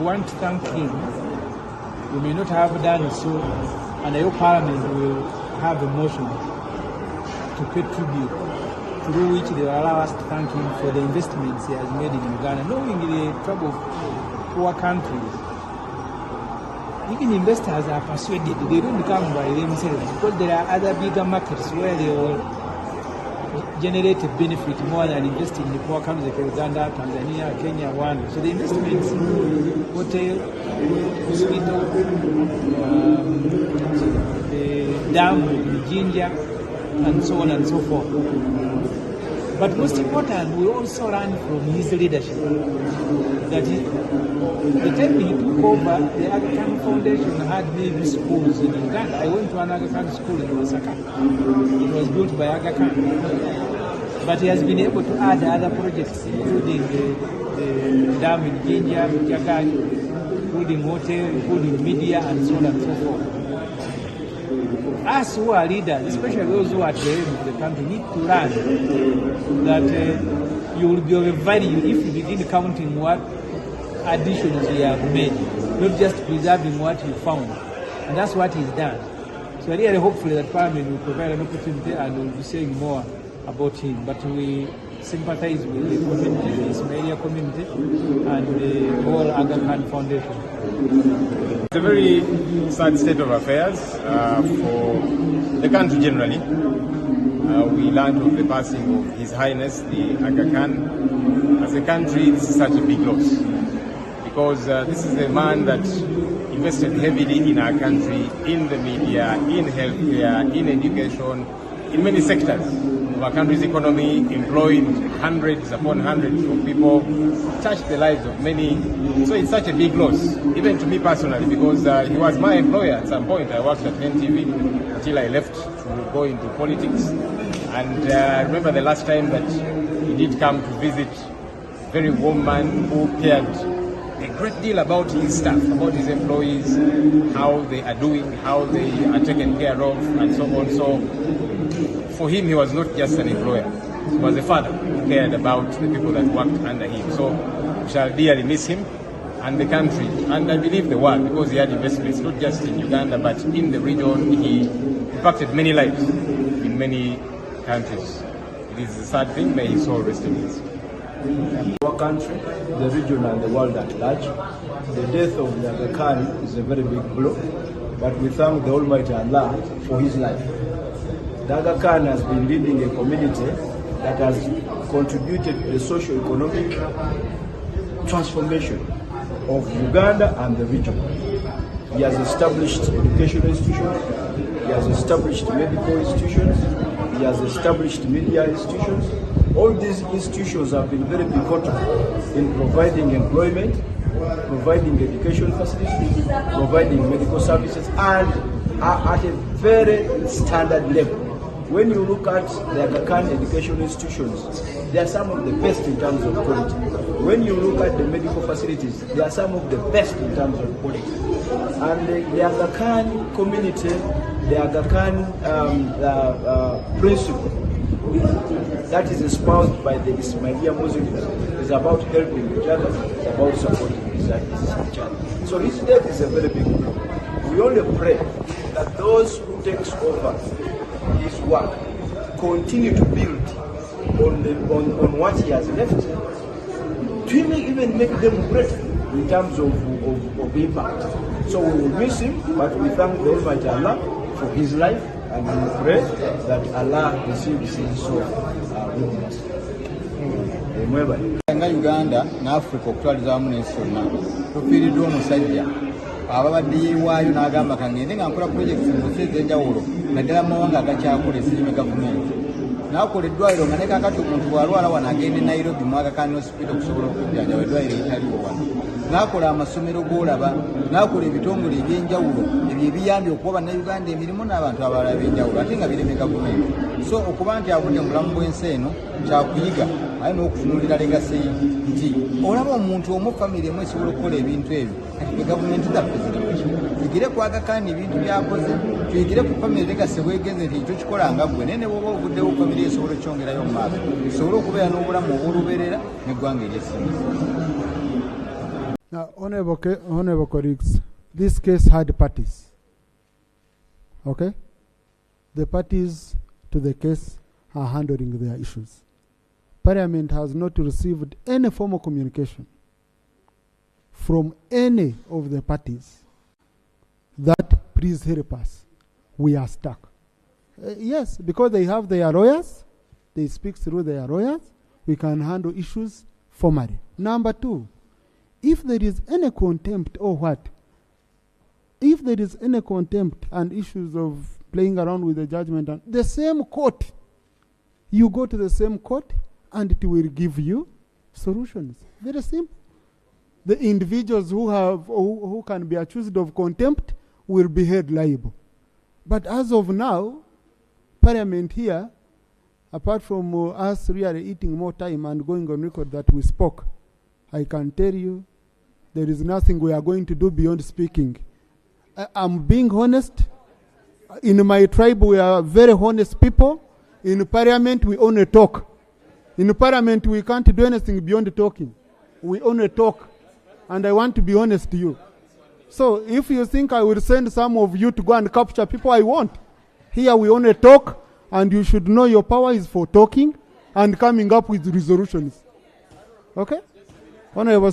we want to thank him. We may not have done so, and the Parliament will have a motion to pay tribute, through which they will allow us to thank him for the investments he has made in Uganda, knowing the trouble of poor countries. Even investors are persuaded, they don't come by themselves, because there are other bigger markets where they will generate a benefit more than investing in the poor countries like Uganda, Tanzania, Kenya, Rwanda. So the investments in hotel, hospital, the dam, the ginger, and so on and so forth. But most important, we also learn from his leadership. That is, the time he took over, the Agakhan Foundation had many schools in Uganda. I went to an Agakhan school in Osaka. It was built by Agakhan. But he has been able to add other projects, including the dam in Kenya, including hotel, including media, and so on and so forth. Us who are leaders, especially those who are at the head of the country, need to learn that you will be of value if you begin counting what additions we have made, not just preserving what you found. And that's what he's done. So really hopefully that Parliament will provide an opportunity and we'll be saying more about him. But we sympathize with the community, the Ismailia community, and the whole Agakhan Foundation. It's a very sad state of affairs for the country generally. We learned of the passing of His Highness, the Agakhan. As a country, this is such a big loss, because this is a man that invested heavily in our country, in the media, in healthcare, in education, in many sectors of our country's economy, employed hundreds upon hundreds of people, touched the lives of many. So it's such a big loss, even to me personally, because he was my employer at some point. I worked at NTV until I left to go into politics. And I remember the last time that he did come to visit, a very warm man who cared a great deal about his staff, about his employees, how they are doing, how they are taken care of, and so on. So for him, he was not just an employer. He was a father who cared about the people that worked under him. So we shall dearly miss him and the country, and I believe the world, because he had investments not just in Uganda but in the region. He impacted many lives in many countries. It is a sad thing. May his soul rest in peace. Our country, the region, and the world at large, the death of the Agakhan is a very big blow, but we thank the Almighty Allah for his life. The Agakhan has been leading a community that has contributed to the socio-economic transformation of Uganda and the region. He has established educational institutions, he has established medical institutions, he has established media institutions. All these institutions have been very pivotal in providing employment, providing education facilities, providing medical services, and are at a very standard level. When you look at the Agakhan education institutions, they are some of the best in terms of quality. When you look at the medical facilities, they are some of the best in terms of quality. And the Agakhan community, the Agakhan principle that is espoused by the Ismailia Muslims is about helping each other, it's about supporting each other. So his death is a very big deal. We only pray that those who take over his work continue to build on what he has left, to even make them greater in terms of impact. So we will miss him, but we thank the Almighty Allah for his life, and we pray that Allah receives his soul with us. Uganda na Africa okutwaliza wamu n'ensi yonna tufiiriddwa omusajja ababadde yeewaayo n'agamba kangende nga nkola projekiti mu nsi ez'enjawulo naddala mu mawanga agakyakola esirime gavumenti n'akola eddwaliro nga ne kakati omuntu bw'alwala wano agenda e Nairobi mu Agakhan hospital okusobola okujjanjaba eddwaliro eritaliwo wano. N'akola amasomero g'olaba, n'akola ebitongole eby'enjawulo ebyo ebiyambye okuwa bannayuganda emirimu n'abantu abalala b'enjawulo ate nga bireme gavumenti. So okuba nti avudde mu bulamu bw'ensi eno kyakuyiga aye n'okutunuulira legasi nti olaba omuntu omu famire emu esobola okukola ebintu ebyo kati gavumenti zaffe ziriweki. Tuyigire ku Agakhan ebintu byakoze, tuyigire ku famire legasi bwegeze nti ekyo kikola nga ggwe naye ne bw'oba ovuddewo famire esobola okukyongerayo mu maaso, esobole okubeera n'obulamu obw'olubeerera n'eggwanga eryesimbiza. Now, honorable colleagues, this case had parties. Okay? The parties to the case are handling their issues. Parliament has not received any formal communication from any of the parties that please help us. We are stuck. Yes, because they have their lawyers, they speak through their lawyers, we can handle issues formally. Number two, if there is any contempt or what, if there is any contempt and issues of playing around with the judgment, and the same court, you go to the same court and it will give you solutions. Very simple. The individuals who can be accused of contempt will be held liable. But as of now, Parliament here, apart from us really eating more time and going on record that we spoke, I can tell you there is nothing we are going to do beyond speaking. I'm being honest. In my tribe, we are very honest people. In Parliament, we only talk. In Parliament, we can't do anything beyond talking. We only talk. And I want to be honest to you. So if you think I will send some of you to go and capture people, I won't. Here we only talk, and you should know your power is for talking and coming up with resolutions. Okay? Honorable